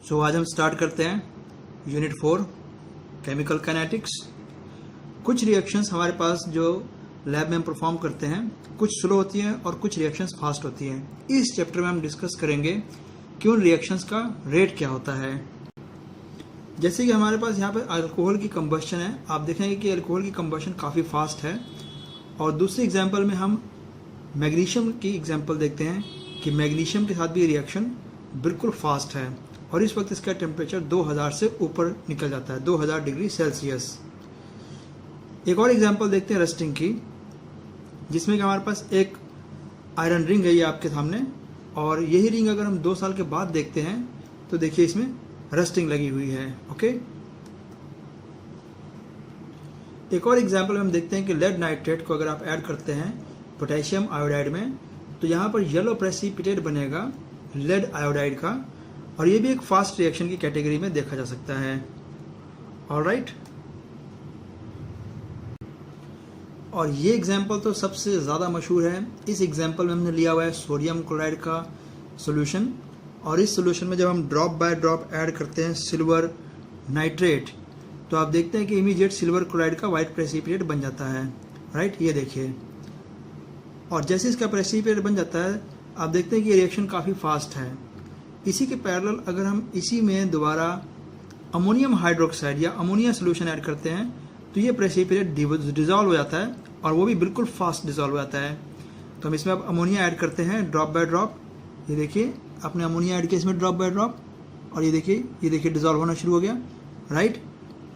सो आज हम स्टार्ट करते हैं यूनिट 4 केमिकल काइनेटिक्स। कुछ रिएक्शंस हमारे पास जो लैब में हम परफॉर्म करते हैं कुछ स्लो होती हैं और कुछ रिएक्शंस फास्ट होती हैं। इस चैप्टर में हम डिस्कस करेंगे कि उन रिएक्शंस का रेट क्या होता है। जैसे कि हमारे पास यहाँ पे अल्कोहल की कंबशन है, आप देखेंगे कि अल्कोहल की कंबशन काफ़ी फास्ट है। और दूसरे एग्जाम्पल में हम मैग्नीशियम की एग्जाम्पल देखते हैं कि मैग्नीशियम के साथ भी रिएक्शन बिल्कुल फास्ट है और इस वक्त इसका टेम्परेचर 2000 से ऊपर निकल जाता है, 2000 डिग्री सेल्सियस। एक और एग्जांपल देखते हैं रस्टिंग की, जिसमें कि हमारे पास एक आयरन रिंग है ये आपके सामने, और यही रिंग अगर हम 2 साल के बाद देखते हैं तो देखिए इसमें रस्टिंग लगी हुई है। ओके, एक और एग्जांपल में हम देखते हैं कि लेड नाइट्रेट को अगर आप ऐड करते हैं पोटेशियम आयोडाइड में तो यहाँ पर येलो प्रेसिपिटेट बनेगा लेड आयोडाइड का, और ये भी एक फास्ट रिएक्शन की कैटेगरी में देखा जा सकता है। ऑलराइट, और ये एग्जाम्पल तो सबसे ज़्यादा मशहूर है। इस एग्जाम्पल में हमने लिया हुआ है सोडियम क्लोराइड का सॉल्यूशन, और इस सॉल्यूशन में जब हम ड्रॉप बाय ड्रॉप ऐड करते हैं सिल्वर नाइट्रेट तो आप देखते हैं कि इमीडिएट सिल्वर क्लोराइड का वाइट प्रेसिपिटेट बन जाता है। राइट, ये देखिए, और जैसे इसका प्रेसिपिटेट बन जाता है आप देखते हैं कि ये रिएक्शन काफ़ी फास्ट है। इसी के पैरेलल अगर हम इसी में दोबारा अमोनियम हाइड्रोक्साइड या अमोनिया सोल्यूशन ऐड करते हैं तो ये प्रेसिपिटेट डिजॉल्व हो जाता है और वो भी बिल्कुल फास्ट डिजॉल्व हो जाता है। तो हम इसमें अब अमोनिया ऐड करते हैं ड्रॉप बाय ड्रॉप। ये देखिए आपने अमोनिया ऐड किया इसमें ड्रॉप बाय ड्रॉप, और ये देखिए डिजॉल्व होना शुरू हो गया। राइट,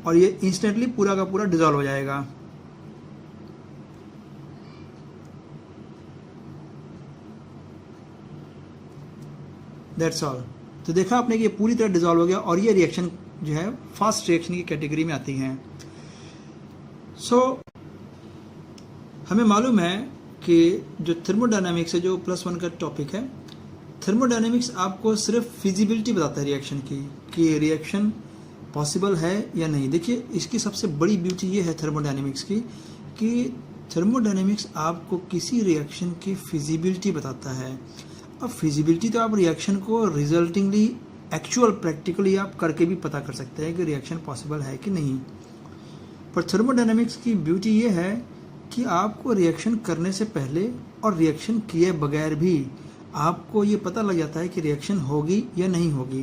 और ये इंस्टेंटली पूरा का पूरा डिजॉल्व हो जाएगा। That's all. तो देखा आपने कि ये पूरी तरह डिजॉल्व हो गया और ये रिएक्शन जो है फास्ट रिएक्शन की कैटेगरी में आती हैं। हमें मालूम है कि जो थर्मोडायनामिक्स है, जो +1 का टॉपिक है, थर्मोडायनामिक्स आपको सिर्फ फिजिबिलिटी बताता है रिएक्शन की, कि रिएक्शन पॉसिबल है या नहीं। देखिए इसकी सबसे बड़ी ब्यूटी ये है थर्मोडायनामिक्स की कि थर्मोडायनामिक्स आपको किसी रिएक्शन की फिजिबिलिटी बताता है। अब फिजिबिलिटी तो आप रिएक्शन को रिजल्टिंगली एक्चुअल प्रैक्टिकली आप करके भी पता कर सकते हैं कि रिएक्शन पॉसिबल है कि नहीं। पर थर्मोडायनामिक्स की ब्यूटी ये है कि आपको रिएक्शन करने से पहले और रिएक्शन किए बगैर भी आपको ये पता लग जाता है कि रिएक्शन होगी या नहीं होगी।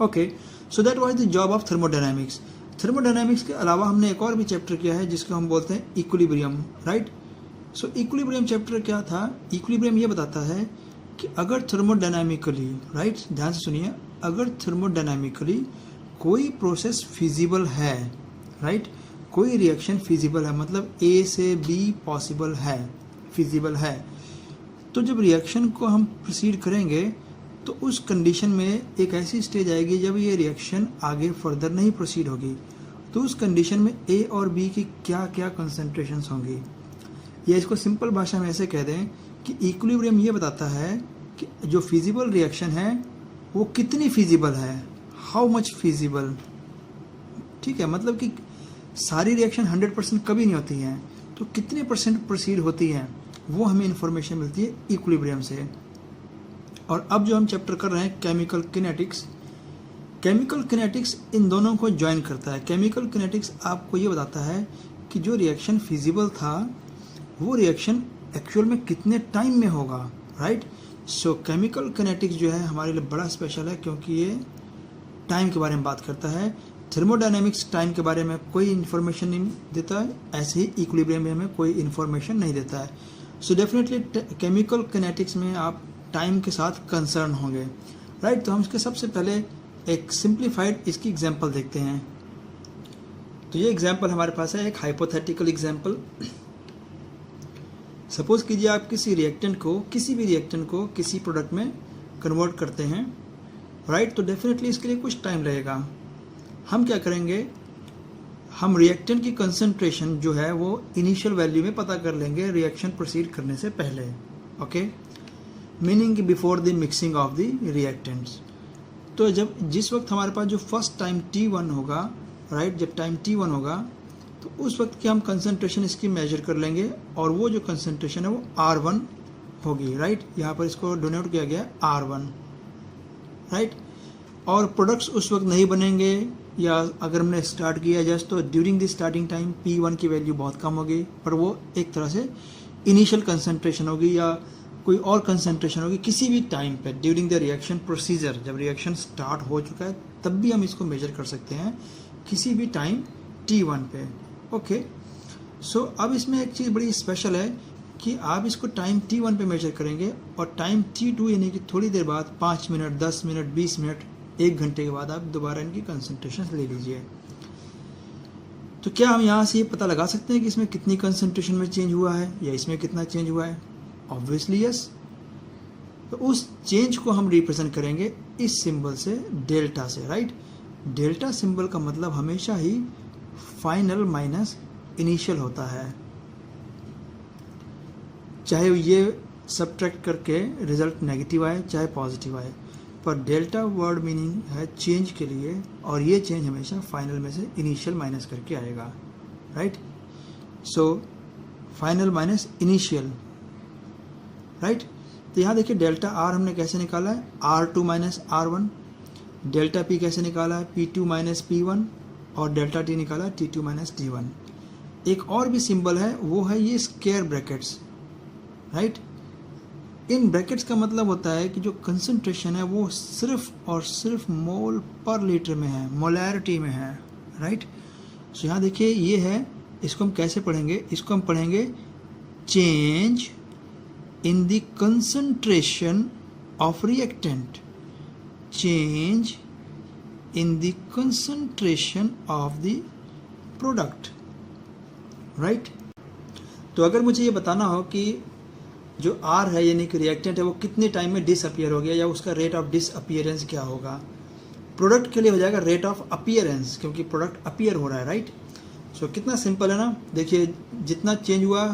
Okay, so that was the job of thermodynamics. Thermodynamics के अलावा हमने एक और भी चैप्टर किया है जिसको हम बोलते हैं इक्विलिब्रियम। राइट, सो इक्विलिब्रियम चैप्टर क्या था? इक्विलिब्रियम ये बताता है कि अगर थर्मोडायनामिकली, राइट ध्यान से सुनिए, अगर थर्मोडायनामिकली कोई प्रोसेस फिजिबल है, राइट, कोई रिएक्शन फिजिबल है, मतलब ए से बी पॉसिबल है, फिजिबल है, तो जब रिएक्शन को हम प्रोसीड करेंगे तो उस कंडीशन में एक ऐसी स्टेज आएगी जब ये रिएक्शन आगे फर्दर नहीं प्रोसीड होगी। तो उस कंडीशन में ए और बी की क्या क्या कंसंट्रेशंस होंगी, या इसको सिंपल भाषा में ऐसे कह दें कि इक्विलिब्रियम ये बताता है कि जो फिजिबल रिएक्शन है वो कितनी फिजिबल है, हाउ मच फिजिबल। ठीक है, मतलब कि सारी रिएक्शन 100% कभी नहीं होती हैं, तो कितने % प्रोसीड होती हैं वो हमें इंफॉर्मेशन मिलती है इक्विलिब्रियम से। और अब जो हम चैप्टर कर रहे हैं केमिकल किनेटिक्स, केमिकल किनेटिक्स इन दोनों को ज्वाइन करता है। केमिकल किनेटिक्स आपको ये बताता है कि जो रिएक्शन फिजिबल था वो रिएक्शन एक्चुअल में कितने टाइम में होगा। राइट, सो केमिकल किनेटिक्स जो है हमारे लिए बड़ा स्पेशल है क्योंकि ये टाइम के बारे में बात करता है। थर्मोडायनामिक्स टाइम के बारे में कोई इन्फॉर्मेशन नहीं देता है, ऐसे ही इक्विलिब्रियम में हमें कोई इन्फॉर्मेशन नहीं देता है। सो डेफिनेटली केमिकल किनेटिक्स में आप टाइम के साथ कंसर्न होंगे। राइट, तो हम इसके सबसे पहले एक सिंप्लीफाइड इसकी एग्जांपल देखते हैं। तो ये एग्जांपल हमारे पास है, एक हाइपोथेटिकल एग्जांपल। सपोज कीजिए आप किसी रिएक्टेंट को, किसी भी रिएक्टेंट को किसी प्रोडक्ट में कन्वर्ट करते हैं। राइट, तो डेफिनेटली इसके लिए कुछ टाइम लगेगा। हम क्या करेंगे, हम रिएक्टेंट की कंसंट्रेशन जो है वो इनिशियल वैल्यू में पता कर लेंगे रिएक्शन प्रोसीड करने से पहले। Okay, meaning before the mixing of the reactants. तो जिस वक्त हमारे पास जो फर्स्ट टाइम T1 होगा, राइट, जब टाइम T1 होगा तो उस वक्त की हम कंसंट्रेशन इसकी मेजर कर लेंगे और वो जो कंसंट्रेशन है वो R1 होगी। राइट, यहाँ पर इसको डोनेट किया गया R1। राइट, और प्रोडक्ट्स उस वक्त नहीं बनेंगे, या अगर हमने स्टार्ट किया जस्ट तो during the starting time P1 की वैल्यू बहुत कम होगी, पर वो एक तरह से इनिशियल कंसंट्रेशन होगी या कोई और कंसंट्रेशन होगी किसी भी टाइम पे ड्यूरिंग द रिएक्शन प्रोसीजर। जब रिएक्शन स्टार्ट हो चुका है तब भी हम इसको मेजर कर सकते हैं किसी भी टाइम T1 पे। ओके, सो अब इसमें एक चीज़ बड़ी स्पेशल है कि आप इसको टाइम T1 पे मेजर करेंगे और टाइम T2 यानी कि थोड़ी देर बाद 5 मिनट, 10 मिनट, 20 मिनट, 1 घंटे के बाद आप दोबारा इनकी कंसंट्रेशन ले लीजिए। तो क्या हम यहाँ से ये पता लगा सकते हैं कि इसमें कितनी कंसंट्रेशन में चेंज हुआ है या इसमें कितना चेंज हुआ है? Obviously yes. तो उस चेंज को हम रिप्रेजेंट करेंगे इस सिंबल से, डेल्टा से, राइट। डेल्टा सिंबल का मतलब हमेशा ही फाइनल माइनस इनिशियल होता है, चाहे ये सब्ट्रैक्ट करके रिजल्ट नेगेटिव आए चाहे पॉजिटिव आए, पर डेल्टा वर्ड मीनिंग है चेंज के लिए, और ये चेंज हमेशा फाइनल में से इनिशियल माइनस करके आएगा, right. So final minus initial, right. तो यहाँ देखिए डेल्टा आर हमने कैसे निकाला है, R2 minus R1, delta P कैसे निकाला है, P2 माइनस P1, और डेल्टा टी निकाला है T2 माइनस T1। एक और भी सिंबल है, वो है ये square brackets, right. In brackets का मतलब होता है कि जो कंसंट्रेशन है वो सिर्फ और सिर्फ मोल पर लीटर में है, मोलैरिटी में है, राइट। सो यहाँ देखिए ये है, इसको हम कैसे पढ़ेंगे, इसको हम पढ़ेंगे change in the concentration of reactant, change in the concentration of the product, right. तो अगर मुझे ये बताना हो कि जो R है यानी कि रिएक्टेंट है वो कितने टाइम में डिसअपियर हो गया या उसका रेट ऑफ डिसअपियरेंस क्या होगा, प्रोडक्ट के लिए हो जाएगा रेट ऑफ अपीयरेंस, क्योंकि प्रोडक्ट अपीयर हो रहा है, राइट। सो कितना सिंपल है ना, देखिए जितना चेंज हुआ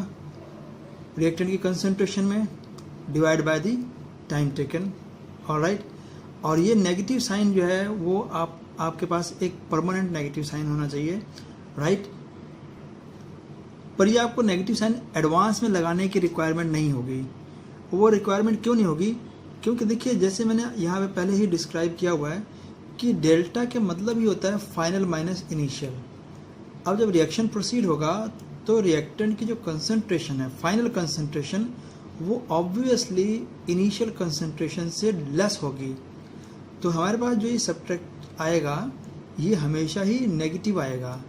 रिएक्टेंट की कंसंट्रेशन में divide by the time taken, alright. और ये नेगेटिव साइन जो है वो आपके पास एक परमानेंट नेगेटिव साइन होना चाहिए, राइट। पर ये आपको नेगेटिव साइन एडवांस में लगाने की रिक्वायरमेंट नहीं होगी। वो रिक्वायरमेंट क्यों नहीं होगी, क्योंकि देखिए जैसे मैंने यहाँ पे पहले ही डिस्क्राइब किया हुआ है कि डेल्टा के मतलब ही होता है फाइनल माइनस इनिशियल। अब जब रिएक्शन प्रोसीड होगा तो रिएक्टेंट की जो कंसंट्रेशन है, फाइनल कंसंट्रेशन, वो ऑब्वियसली इनिशियल कंसंट्रेशन से लेस होगी। तो हमारे पास जो ये सब्ट्रैक्ट आएगा ये हमेशा ही नेगेटिव आएगा।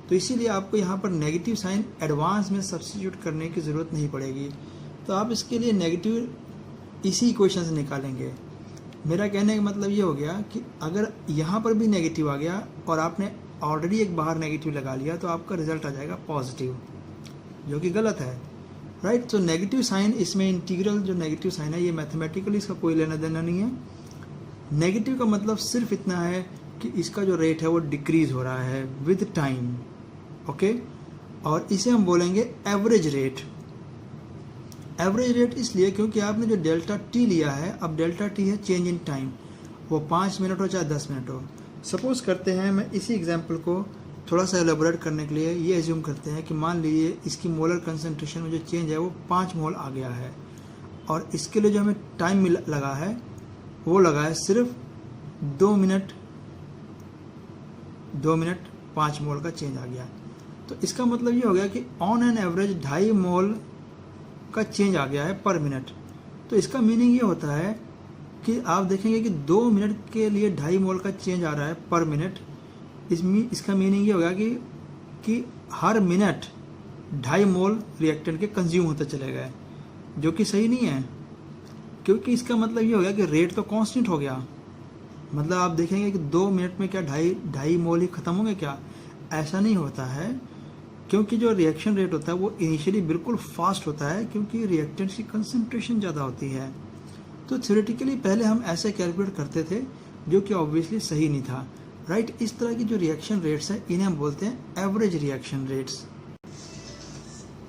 तो इसीलिए आपको यहाँ पर नेगेटिव साइन एडवांस में सब्स्टिट्यूट करने की ज़रूरत नहीं पड़ेगी। तो आप इसके लिए नेगेटिव इसी इक्वेशन से निकालेंगे। मेरा कहने का मतलब ये हो गया कि अगर यहाँ पर भी नेगेटिव आ गया और आपने ऑलरेडी एक बाहर नेगेटिव लगा लिया तो आपका रिजल्ट आ जाएगा पॉजिटिव, जो कि गलत है, राइट। तो नेगेटिव साइन इसमें इंटीग्रल जो नेगेटिव साइन है ये मैथमेटिकली इसका कोई लेना देना नहीं है। नेगेटिव का मतलब सिर्फ इतना है कि इसका जो रेट है वो डिक्रीज हो रहा है विद टाइम, ओके। और इसे हम बोलेंगे एवरेज रेट। एवरेज रेट इसलिए क्योंकि आपने जो डेल्टा टी लिया है, अब डेल्टा टी है चेंज इन टाइम, वो 5 मिनट हो चाहे 10 मिनट हो। सपोज करते हैं, मैं इसी एग्जांपल को थोड़ा सा एलेबोरेट करने के लिए ये एज्यूम करते हैं कि मान लीजिए इसकी मोलर कंसंट्रेशन में जो चेंज है वो 5 मोल आ गया है, और इसके लिए जो हमें टाइम लगा है वो लगा है सिर्फ 2 मिनट 5 मोल का चेंज आ गया। तो इसका मतलब ये हो गया कि ऑन एन एवरेज 2.5 मोल का चेंज आ गया है पर मिनट। तो इसका मीनिंग ये होता है कि आप देखेंगे कि 2 मिनट के लिए 2.5 मोल का चेंज आ रहा है पर मिनट। इसका मीनिंग ये होगा कि हर मिनट 2.5 मोल रिएक्टेंट के कंज्यूम होते चले गए, जो कि सही नहीं है, क्योंकि इसका मतलब ये हो गया कि रेट तो कांस्टेंट हो गया। मतलब आप देखेंगे कि 2 मिनट में क्या 2.5 मोल ही खत्म होंगे क्या? ऐसा नहीं होता है, क्योंकि जो रिएक्शन रेट होता है वो इनिशियली बिल्कुल फास्ट होता है, क्योंकि रिएक्टेंट्स की कंसंट्रेशन ज़्यादा होती है। तो थ्योरेटिकली पहले हम ऐसे कैलकुलेट करते थे, जो कि ऑब्वियसली सही नहीं था, राइट। इस तरह की जो रिएक्शन रेट्स हैं इन्हें हम बोलते हैं एवरेज रिएक्शन रेट्स।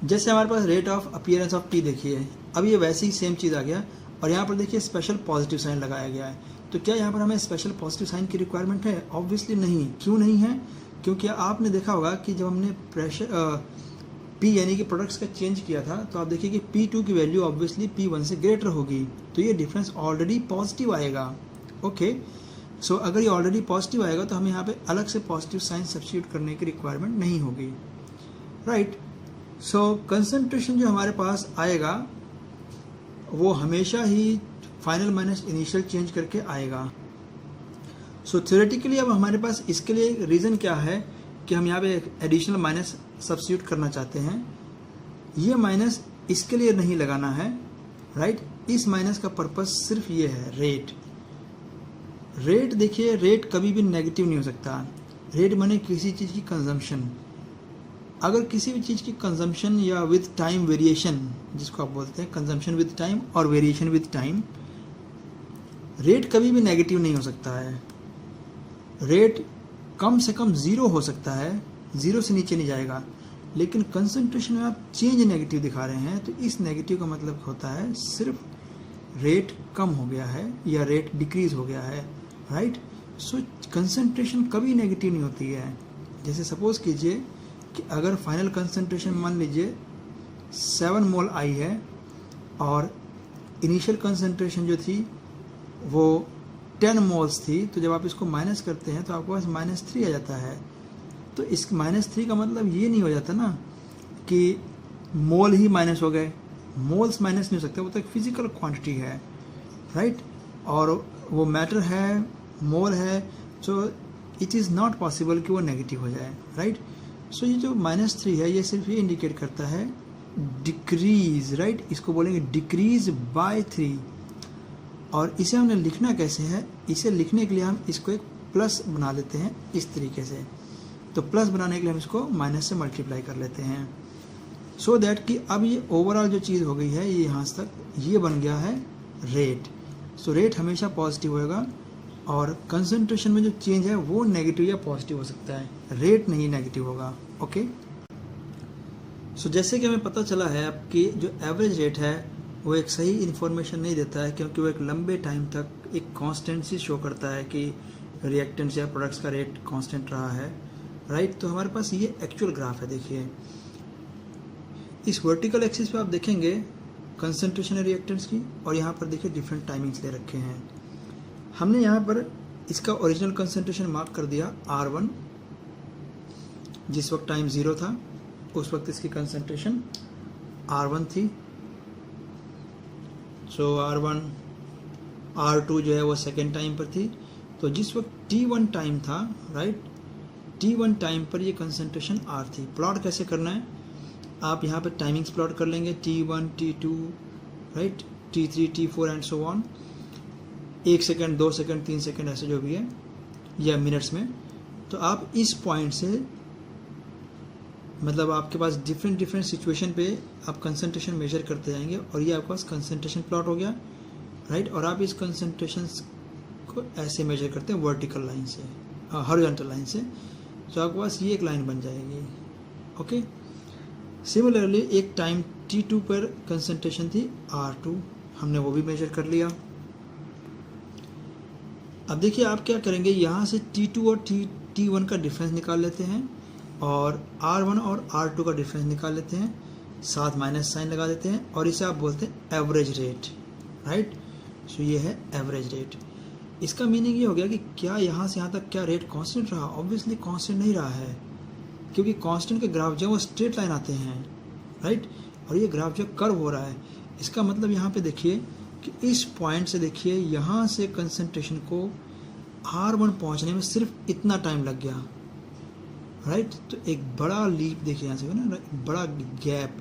जैसे हमारे पास rate of appearance of T देखिए, अब ये वैसे ही सेम चीज़ आ गया, और यहाँ पर देखिए स्पेशल पॉजिटिव साइन लगाया गया है। तो क्या यहाँ पर हमें स्पेशल पॉजिटिव साइन की रिक्वायरमेंट है? ऑब्वियसली नहीं। क्यों नहीं है? क्योंकि आपने देखा होगा कि जब हमने प्रेशर पी यानी कि प्रोडक्ट्स का चेंज किया था, तो आप देखिए कि P2 की वैल्यू ऑब्वियसली P1 से ग्रेटर होगी, तो ये डिफरेंस ऑलरेडी पॉजिटिव आएगा, ओके। सो अगर ये ऑलरेडी पॉजिटिव आएगा तो हमें यहाँ पे अलग से पॉजिटिव साइन सब्स्टिट्यूट करने की रिक्वायरमेंट नहीं होगी, राइट। सो कंसंट्रेशन जो हमारे पास आएगा वो हमेशा ही फाइनल माइनस इनिशियल चेंज करके आएगा। सो थ्योरेटिकली अब हमारे पास इसके लिए रीज़न क्या है कि हम यहाँ पे एडिशनल माइनस सब्स्टिट्यूट करना चाहते हैं। ये माइनस इसके लिए नहीं लगाना है, राइट। इस माइनस का पर्पस सिर्फ ये है, रेट। रेट देखिए, रेट कभी भी नेगेटिव नहीं हो सकता। रेट माने किसी चीज़ की कंजम्पशन। अगर किसी भी चीज़ की कंजम्पशन या विद टाइम वेरिएशन, जिसको आप बोलते हैं कंजम्पशन विद टाइम और वेरिएशन विद टाइम, रेट कभी भी नेगेटिव नहीं हो सकता है। रेट कम से कम ज़ीरो हो सकता है, ज़ीरो से नीचे नहीं जाएगा, लेकिन कंसंट्रेशन में आप चेंज नेगेटिव दिखा रहे हैं तो इस नेगेटिव का मतलब होता है सिर्फ रेट कम हो गया है या रेट डिक्रीज हो गया है, राइट। सो कंसंट्रेशन कभी नेगेटिव नहीं होती है। जैसे सपोज कीजिए कि अगर फाइनल कंसंट्रेशन मान लीजिए 7 मोल आई है और इनिशियल कंसंट्रेशन जो थी वो 10 मोल्स थी, तो जब आप इसको माइनस करते हैं तो आपके पास -3 आ जाता है। तो इस -3 का मतलब ये नहीं हो जाता ना कि मोल ही माइनस हो गए। मोल्स माइनस नहीं हो सकते, वो तो एक फिजिकल क्वांटिटी है, राइट। और वो मैटर है, मोल है, so it is not possible कि वो नेगेटिव हो जाए, राइट। सो ये जो -3 है ये सिर्फ ये इंडिकेट करता है डिक्रीज, राइट। इसको बोलेंगे डिक्रीज बाय 3। और इसे हमने लिखना कैसे है, इसे लिखने के लिए हम इसको एक प्लस बना लेते हैं इस तरीके से। तो प्लस बनाने के लिए हम इसको माइनस से मल्टीप्लाई कर लेते हैं, सो दैट कि अब ये ओवरऑल जो चीज़ हो गई है ये यहाँ तक ये बन गया है रेट। सो रेट हमेशा पॉजिटिव होएगा और कंसंट्रेशन में जो चेंज है वो नेगेटिव या पॉजिटिव हो सकता है, रेट नहीं नेगेटिव होगा, ओके। सो जैसे कि हमें पता चला है आपकी जो एवरेज रेट है वो एक सही इन्फॉर्मेशन नहीं देता है, क्योंकि वो एक लंबे टाइम तक एक कॉन्स्टेंसी शो करता है कि रिएक्टेंट्स या प्रोडक्ट्स का रेट कांस्टेंट रहा है, राइट। तो हमारे पास ये एक्चुअल ग्राफ है। देखिए इस वर्टिकल एक्सिस पे आप देखेंगे कंसंट्रेशन है रिएक्टेंट्स की, और यहाँ पर देखिए डिफरेंट टाइमिंग्स ले रखे हैं। हमने यहाँ पर इसका ओरिजिनल कंसंट्रेशन मार्क कर दिया R1, जिस वक्त टाइम 0 था उस वक्त इसकी कंसंट्रेशन R1 थी। सो R1, R2 जो है वो सेकेंड टाइम पर थी। तो जिस वक्त T1 टाइम था, राइट, T1 टाइम पर ये कंसंट्रेशन R थी। प्लॉट कैसे करना है, आप यहाँ पर टाइमिंग्स प्लॉट कर लेंगे, T1, T2, right, T3, T4 and so on. 1 second, 2 second, 3 second ऐसे जो भी है, या मिनट्स में। तो आप इस पॉइंट से, मतलब आपके पास डिफरेंट सिचुएशन पे आप कंसंट्रेशन मेजर करते जाएंगे और ये आपके पास कंसंट्रेशन प्लॉट हो गया, राइट। और आप इस कंसंट्रेशन को ऐसे मेजर करते हैं वर्टिकल लाइन से, हॉरिजॉन्टल लाइन से, तो आपके पास ये एक लाइन बन जाएगी, ओके। सिमिलरली एक टाइम T2 पर कंसंट्रेशन थी R2, हमने वो भी मेजर कर लिया। अब देखिए आप क्या करेंगे, यहाँ से T2 और T1 का डिफरेंस निकाल लेते हैं और R1 और R2 का डिफरेंस निकाल लेते हैं, साथ माइनस साइन लगा देते हैं और इसे आप बोलते हैं एवरेज रेट, राइट। सो ये है एवरेज रेट। इसका मीनिंग ये हो गया कि क्या यहाँ से यहाँ तक क्या रेट कांस्टेंट रहा? ऑब्वियसली कांस्टेंट नहीं रहा है, क्योंकि कांस्टेंट के ग्राफ जो है वो स्ट्रेट लाइन आते हैं, राइट। और ये ग्राफ जो कर्व हो रहा है, इसका मतलब यहाँ पे देखिए कि इस पॉइंट से देखिए यहाँ से कंसंट्रेशन को R1 पहुँचने में सिर्फ इतना टाइम लग गया, राइट। तो एक बड़ा लीप देखिए यहाँ से ना, बड़ा गैप,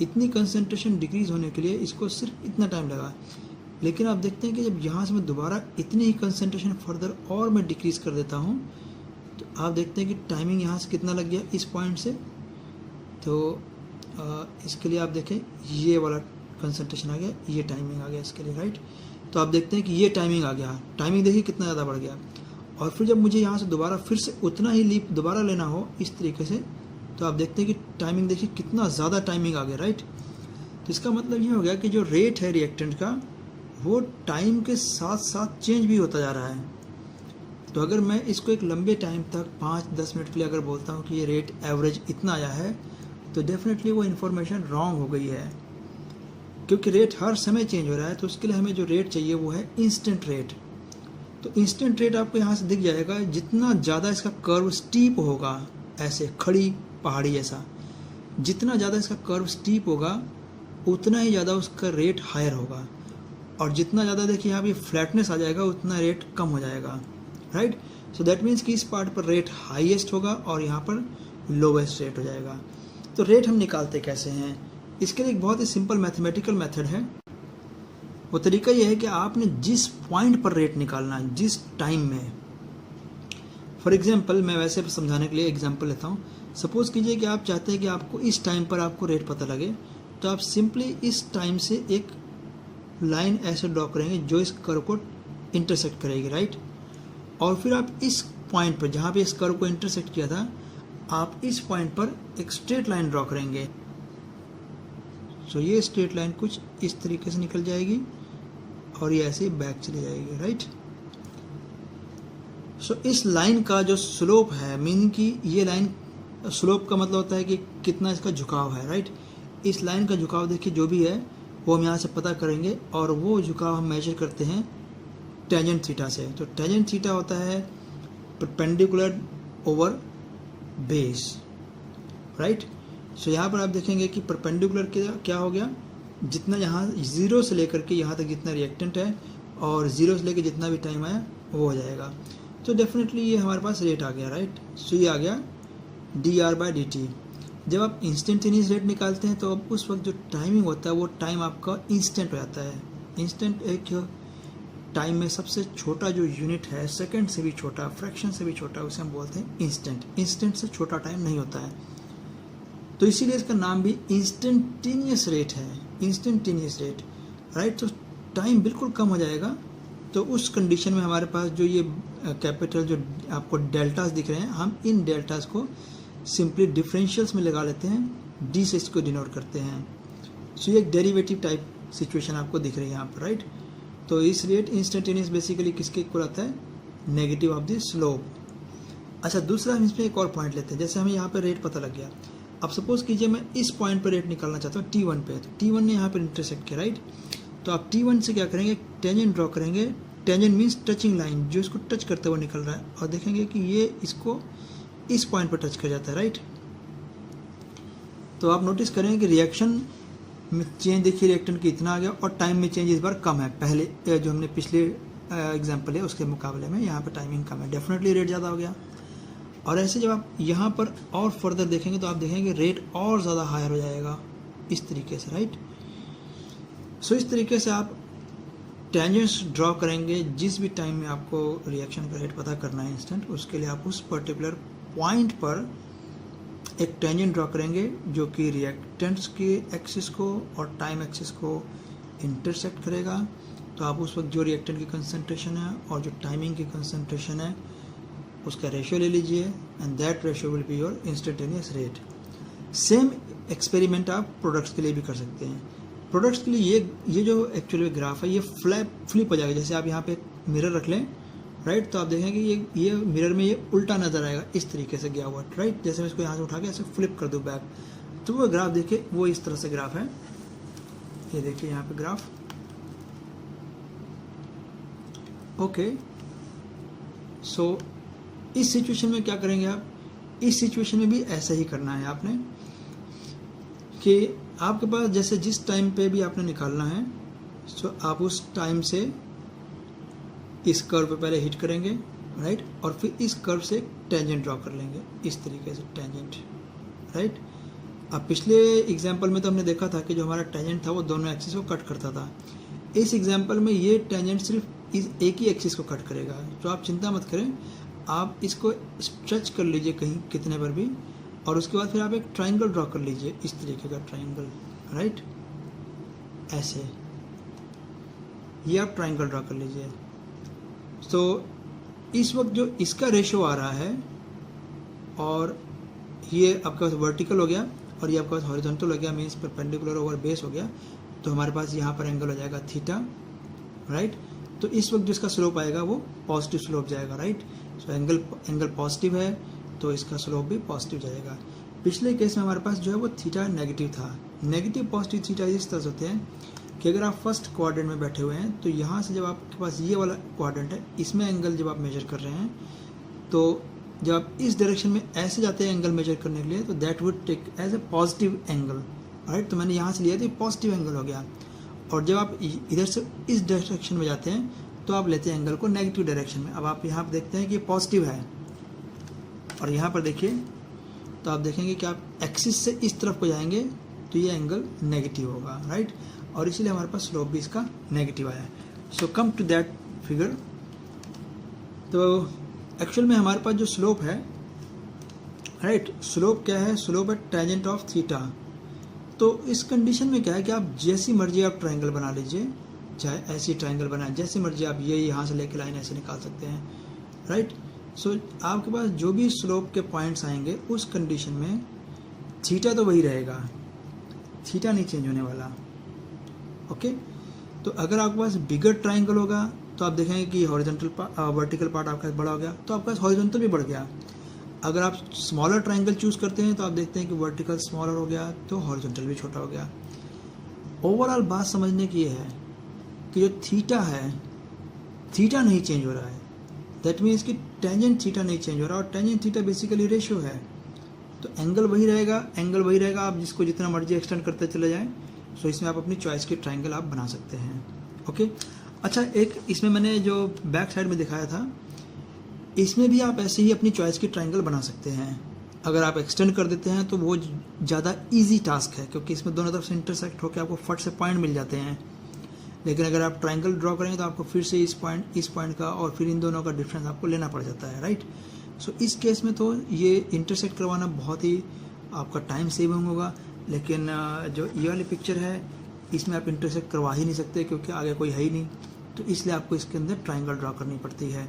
इतनी कंसंट्रेशन डिक्रीज होने के लिए इसको सिर्फ इतना टाइम लगा। लेकिन आप देखते हैं कि जब यहाँ से मैं दोबारा इतनी ही कंसंट्रेशन फर्दर और मैं डिक्रीज कर देता हूँ, तो आप देखते हैं कि टाइमिंग यहाँ से कितना लग गया इस पॉइंट से। तो इसके लिए आप देखें ये वाला कंसंट्रेशन आ गया, ये टाइमिंग आ गया इसके लिए, राइट। तो आप देखते हैं कि ये टाइमिंग आ गया, टाइमिंग देखिए कितना ज़्यादा बढ़ गया। और फिर जब मुझे यहाँ से दोबारा फिर से उतना ही लीप दोबारा लेना हो इस तरीके से, तो आप देखते हैं कि टाइमिंग देखिए कितना ज़्यादा टाइमिंग आ गया, राइट। तो इसका मतलब ये हो गया कि जो रेट है रिएक्टेंट का वो टाइम के साथ साथ चेंज भी होता जा रहा है। तो अगर मैं इसको एक लंबे टाइम तक 5-10 मिनट के लिए अगर बोलता हूँ कि ये रेट एवरेज इतना आया है, तो डेफिनेटली वो इन्फॉर्मेशन रॉन्ग हो गई है, क्योंकि रेट हर समय चेंज हो रहा है। तो उसके लिए हमें जो रेट चाहिए वो है इंस्टेंट रेट। तो इंस्टेंट रेट आपको यहाँ से दिख जाएगा। जितना ज़्यादा इसका कर्व स्टीप होगा, ऐसे खड़ी पहाड़ी जैसा, जितना ज़्यादा इसका कर्व स्टीप होगा उतना ही ज़्यादा उसका रेट हायर होगा, और जितना ज़्यादा देखिए यहाँ पे फ्लैटनेस आ जाएगा उतना रेट कम हो जाएगा, राइट। सो दैट मीन्स कि इस पार्ट पर रेट हाईएस्ट होगा और यहाँ पर लोवेस्ट रेट हो जाएगा। तो रेट हम निकालते कैसे हैं, इसके लिए एक बहुत ही सिंपल मैथमेटिकल मेथड है। वो तरीका ये है कि आपने जिस पॉइंट पर रेट निकालना है, जिस टाइम में, फॉर एग्जांपल मैं वैसे समझाने के लिए एग्जांपल लेता हूँ। सपोज कीजिए कि आप चाहते हैं कि आपको इस टाइम पर आपको रेट पता लगे, तो आप सिंपली इस टाइम से एक लाइन ऐसे ड्रॉ करेंगे जो इस कर्व को इंटरसेक्ट करेगी, राइट। और फिर आप इस पॉइंट पर जहाँ पे इस कर्व को इंटरसेक्ट किया था, आप इस पॉइंट पर एक स्ट्रेट लाइन ड्रॉ करेंगे। सो ये स्ट्रेट लाइन कुछ इस तरीके से निकल जाएगी और ये ऐसे बैक चली जाएगी, राइट। सो इस लाइन का जो स्लोप है, मीनिंग कि ये लाइन, स्लोप का मतलब होता है कि कितना इसका झुकाव है, राइट। इस लाइन का झुकाव देखिए जो भी है वो हम यहाँ से पता करेंगे, और वो झुकाव हम मेजर करते हैं टेंजेंट थीटा से। तो टेंजेंट थीटा होता है परपेंडिकुलर ओवर बेस, राइट। सो यहाँ पर आप देखेंगे कि परपेंडिकुलर क्या हो गया, जितना यहाँ जीरो से लेकर के यहाँ तक जितना रिएक्टेंट है और जीरो से लेकर जितना भी टाइम आया वो हो जाएगा। तो डेफिनेटली ये हमारे पास रेट आ गया, राइट। सो ये आ गया dr/dt। जब आप इंस्टेंटेनियस रेट निकालते हैं तो अब उस वक्त जो टाइमिंग होता है वो टाइम आपका इंस्टेंट हो जाता है। इंस्टेंट एक टाइम में सबसे छोटा जो यूनिट है, सेकंड से भी छोटा, फ्रैक्शन से भी छोटा, उसे हम बोलते हैं इंस्टेंट। इंस्टेंट से छोटा टाइम नहीं होता है, तो इसीलिए इसका नाम भी इंस्टेंटेनियस रेट है, इंस्टेंटेनियस रेट, राइट। तो टाइम बिल्कुल कम हो जाएगा। तो उस कंडीशन में हमारे पास जो ये कैपिटल जो आपको डेल्टास दिख रहे हैं, हम इन डेल्टास को सिंपली डिफरेंशियल्स में लगा लेते हैं, डी से इसको डिनोट करते हैं। सो ये एक डेरिवेटिव टाइप सिचुएशन आपको दिख रही है यहाँ पर, राइट। तो इस रेट इंस्टेंटेनियस बेसिकली किसके इक्वल आता है, नेगेटिव ऑफ द स्लोप। अच्छा, दूसरा हम इसमें एक और पॉइंट लेते हैं। जैसे हमें यहाँ पर रेट पता लग गया, अब सपोज कीजिए मैं इस पॉइंट पर रेट निकालना चाहता हूँ T1 पे, तो T1 ने यहाँ पर इंटरसेक्ट किया, राइट। तो आप T1 से क्या करेंगे, टेंजेंट ड्रॉ करेंगे। टेंजेंट मीन्स टचिंग लाइन, जो इसको टच करते हुए निकल रहा है, और देखेंगे कि ये इसको इस पॉइंट पर टच कर जाता है, राइट। तो आप नोटिस करेंगे कि रिएक्शन में चेंज देखिए, रिएक्टेंट की इतना आ गया, और टाइम में चेंज इस बार कम है। पहले जो हमने पिछले एग्जाम्पल है उसके मुकाबले में यहाँ पर टाइमिंग कम है, डेफिनेटली रेट ज़्यादा हो गया। और ऐसे जब आप यहाँ पर और फर्दर देखेंगे तो आप देखेंगे रेट और ज़्यादा हायर हो जाएगा इस तरीके से, राइट। सो इस तरीके से आप टेंजेंट्स ड्रॉ करेंगे। जिस भी टाइम में आपको रिएक्शन का रेट पता करना है इंस्टेंट, उसके लिए आप उस पर्टिकुलर पॉइंट पर एक टेंजेंट ड्रॉ करेंगे जो कि रिएक्टेंट्स के एक्सिस को और टाइम एक्सिस को इंटरसेक्ट करेगा। तो आप उस वक्त जो रिएक्टेंट की कंसंट्रेशन है और जो टाइमिंग की कंसंट्रेशन है उसका रेशियो ले लीजिए, and that ratio will be your instantaneous rate. Same experiment आप प्रोडक्ट्स के लिए भी कर सकते हैं। प्रोडक्ट्स के लिए ये जो एक्चुअली ग्राफ है ये फ्लिप हो जाएगा। जैसे आप यहाँ पे मिरर रख लें, राइट, तो आप देखेंगे ये मिरर में ये उल्टा नजर आएगा, इस तरीके से गया हुआ, राइट। जैसे मैं इसको यहाँ से उठा के ऐसे फ्लिप कर दूँ बैक, तो वो ग्राफ देखिए वो इस तरह से ग्राफ है। ये देखिए यहाँ पे ग्राफ, ओके। सो इस सिचुएशन में क्या करेंगे आप, इस सिचुएशन में भी ऐसा ही करना है आपने, कि आपके पास जैसे जिस टाइम पे भी आपने निकालना है, सो आप उस टाइम से इस कर्व पे पहले हिट करेंगे, राइट, और फिर इस कर्व से टेंजेंट ड्रॉ कर लेंगे इस तरीके से टेंजेंट, राइट। अब पिछले एग्जांपल में तो हमने देखा था कि जो हमारा टेंजेंट था वो दोनों एक्सिस को कट करता था। इस एग्जांपल में ये टेंजेंट सिर्फ इस एक ही एक्सिस को कट करेगा। तो आप चिंता मत करें, आप इसको स्ट्रेच कर लीजिए कहीं कितने पर भी, और उसके बाद फिर आप एक ट्राइंगल ड्रॉ कर लीजिए, इस तरीके का ट्राइंगल, राइट, ऐसे ये आप ट्राइंगल ड्रॉ कर लीजिए। तो इस वक्त जो इसका रेशियो आ रहा है, और ये आपके पास वर्टिकल हो गया और ये आपके पास हॉरिजॉन्टल हो गया, मीन्स परपेंडिकुलर ओवर बेस हो गया, तो हमारे पास यहाँ पर एंगल हो जाएगा थीटा, राइट। तो इस वक्त जिसका स्लोप आएगा वो पॉजिटिव स्लोप जाएगा, राइट। सो एंगल पॉजिटिव है तो इसका स्लोप भी पॉजिटिव जाएगा। पिछले केस में हमारे पास जो है वो थीटा नेगेटिव था। नेगेटिव पॉजिटिव थीटा इस तरह से होते हैं कि अगर आप फर्स्ट क्वाड्रेंट में बैठे हुए हैं तो यहाँ से जब आपके पास ये वाला क्वाड्रेंट है, इसमें एंगल जब आप मेजर कर रहे हैं तो जब आप इस डायरेक्शन में ऐसे जाते हैं एंगल मेजर करने के लिए, तो that would take as a positive angle, right. तो मैंने यहाँ से लिया तो पॉजिटिव एंगल हो गया। और जब आप इधर से इस डायरेक्शन में जाते हैं तो आप लेते हैं एंगल को नेगेटिव डायरेक्शन में। अब आप यहाँ पर देखते हैं कि पॉजिटिव है, और यहाँ पर देखिए तो आप देखेंगे कि आप एक्सिस से इस तरफ को जाएंगे तो ये एंगल नेगेटिव होगा, राइट। और इसीलिए हमारे पास स्लोप भी इसका नेगेटिव आया। सो कम टू दैट फिगर। तो एक्चुअल में हमारे पास जो स्लोप है, राइट, स्लोप क्या है? स्लोप है टेंजेंट ऑफ थीटा। तो इस कंडीशन में क्या है कि आप जैसी मर्जी आप ट्रायंगल बना लीजिए, चाहे ऐसी ट्रायंगल बनाए, जैसी मर्जी आप ये यहाँ से लेके लाइन ऐसे निकाल सकते हैं, राइट। सो आपके पास जो भी स्लोप के पॉइंट्स आएंगे उस कंडीशन में थीटा तो वही रहेगा, थीटा नहीं चेंज होने वाला, ओके। तो अगर आपके पास बिगर ट्रायंगल होगा तो आप देखेंगे कि हॉरिजॉन्टल वर्टिकल पार्ट आपका बड़ा हो गया, तो आपका हॉरिजॉन्टल भी बढ़ गया। अगर आप स्मॉलर ट्रायंगल चूज करते हैं तो आप देखते हैं कि वर्टिकल स्मॉलर हो गया तो हॉरिजॉन्टल भी छोटा हो गया। ओवरऑल बात समझने की ये है कि जो थीटा है, थीटा नहीं चेंज हो रहा है। दैट मीन्स कि टेंजेंट थीटा नहीं चेंज हो रहा, और टेंजेंट थीटा बेसिकली रेशियो है। तो एंगल वही रहेगा, एंगल वही रहेगा, आप जिसको जितना मर्जी एक्सटेंड करते चले जाएं। सो इसमें आप अपनी चॉइस के ट्रायंगल आप बना सकते हैं, ओके। अच्छा, एक इसमें मैंने जो बैक साइड में दिखाया था, इसमें भी आप ऐसे ही अपनी चॉइस की ट्रायंगल बना सकते हैं। अगर आप एक्सटेंड कर देते हैं तो वो ज़्यादा इजी टास्क है, क्योंकि इसमें दोनों तरफ से इंटरसेक्ट होकर आपको फट से पॉइंट मिल जाते हैं। लेकिन अगर आप ट्रायंगल ड्रॉ करेंगे तो आपको फिर से इस पॉइंट का और फिर इन दोनों का डिफरेंस आपको लेना पड़ जाता है, राइट। सो इस केस में तो ये इंटरसेक्ट करवाना बहुत ही आपका टाइम सेविंग होगा। लेकिन जो ये वाली पिक्चर है इसमें आप इंटरसेक्ट करवा ही नहीं सकते, क्योंकि आगे कोई है ही नहीं, तो इसलिए आपको इसके अंदर ट्रायंगल ड्रॉ करनी पड़ती है।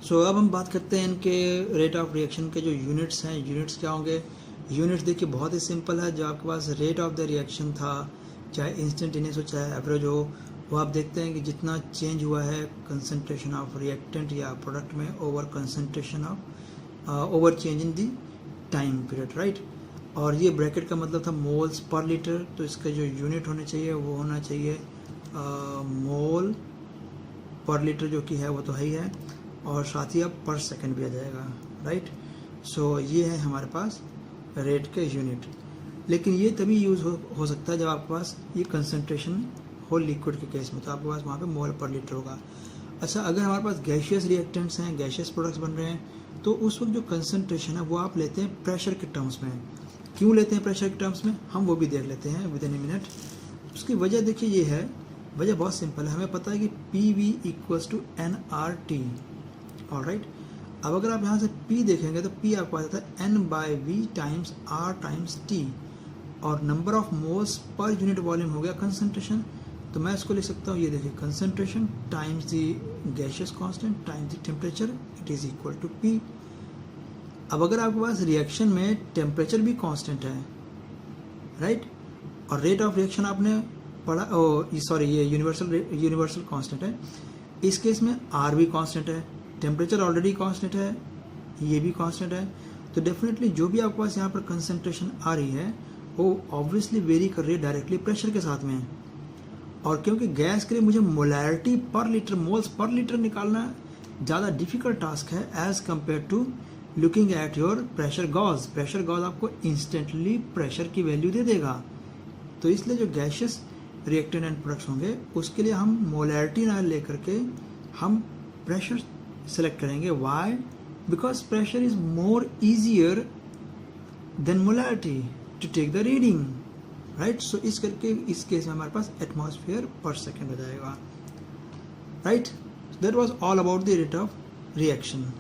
सो अब हम बात करते हैं इनके रेट ऑफ रिएक्शन के जो यूनिट्स हैं। यूनिट्स क्या होंगे? यूनिट्स देखिए बहुत ही सिंपल है। जो आपके पास रेट ऑफ द रिएक्शन था, चाहे इंस्टेंटेनियस हो चाहे एवरेज हो, वो आप देखते हैं कि जितना चेंज हुआ है कंसंट्रेशन ऑफ रिएक्टेंट या प्रोडक्ट में over concentration of over change in the time period, right. और ये ब्रैकेट का मतलब था मोल्स पर लीटर, तो इसका जो यूनिट होने चाहिए वो होना चाहिए मोल पर लीटर, जो कि है वो तो है ही है, और साथ ही अब पर सेकंड भी आ जाएगा, राइट। सो ये है हमारे पास रेट के यूनिट। लेकिन ये तभी यूज़ हो सकता है जब आपके पास ये कंसंट्रेशन हो लिक्विड के केस में, तो आपके पास वहाँ पे मोल पर लीटर होगा। अच्छा, अगर हमारे पास गैशियस रिएक्टेंट्स हैं, गैशियस प्रोडक्ट्स बन रहे हैं, तो उस वक्त जो कंसंट्रेशन है वो आप लेते हैं प्रेशर के टर्म्स में। क्यों लेते हैं प्रेशर के टर्म्स में, हम वो भी देख लेते हैं विद इन ए मिनट। उसकी वजह देखिए ये है, वजह बहुत सिंपल है। हमें पता है कि PV equals to nRT, alright. अब अगर आप यहाँ से P देखेंगे तो P आपको आ जाता है N/V times R times T, और number of moles per unit volume हो गया कंसंट्रेशन। तो मैं इसको लिख सकता हूँ, ये देखिए, concentration times the gaseous constant times the temperature, it is equal to P। अब अगर आपके पास रिएक्शन में टेम्परेचर भी कांस्टेंट है, राइट, और रेट ऑफ रिएक्शन आपने पढ़ा, सॉरी ये यूनिवर्सल कांस्टेंट है, इस केस में R भी कांस्टेंट है, टेम्परेचर ऑलरेडी कांस्टेंट है, ये भी कांस्टेंट है, तो डेफिनेटली जो भी आपके पास यहाँ पर कंसंट्रेशन आ रही है वो ऑब्वियसली वेरी कर रही है डायरेक्टली प्रेशर के साथ में। और क्योंकि गैस के लिए मुझे मोलैरिटी पर लीटर, मोल्स पर लीटर निकालना ज़्यादा डिफिकल्ट टास्क है as compared to looking at your pressure gauge. Pressure gauge आपको इंस्टेंटली प्रेशर की वैल्यू दे देगा। तो इसलिए जो गैशियस रिएक्टेंट एंड प्रोडक्ट्स होंगे उसके लिए हम मोलैरिटी ना लेकर के हम प्रेशर सेलेक्ट करेंगे। Why? Because pressure is more easier than molarity to take the reading, right. So इस करके इस केस में हमारे पास एटमॉस्फेयर पर सेकेंड हो जाएगा, right. That was all about the rate of reaction.